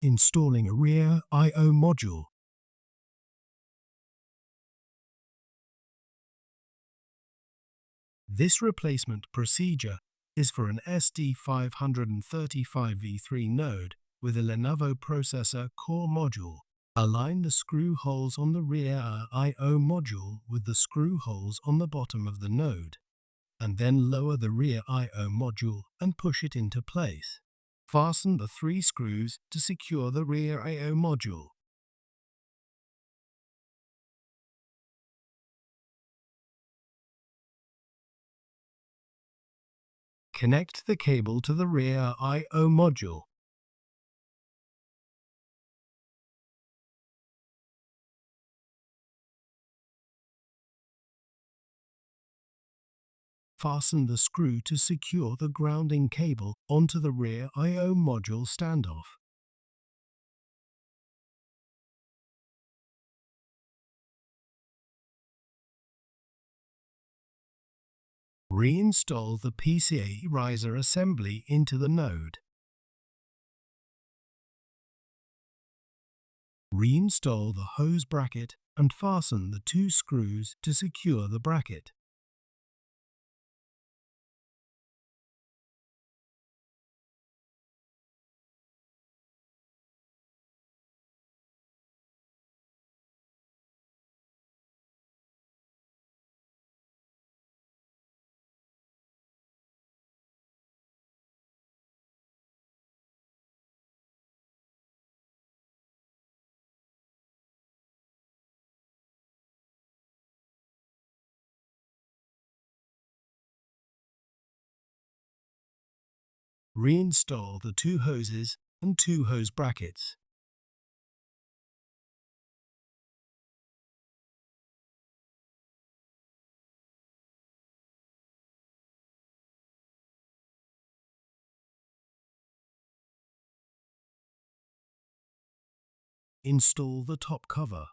Installing a rear I/O module. This replacement procedure is for an SD535 V3 node with a Lenovo processor core module. Align the screw holes on the rear I/O module with the screw holes on the bottom of the node, and then lower the rear I/O module and push it into place. Fasten the 3 screws to secure the rear I/O module. Connect the cable to the rear I/O module. Fasten the screw to secure the grounding cable onto the rear I/O module standoff. Reinstall the PCA riser assembly into the node. Reinstall the hose bracket and fasten the 2 screws to secure the bracket. Reinstall the 2 hoses and 2 hose brackets. Install the top cover.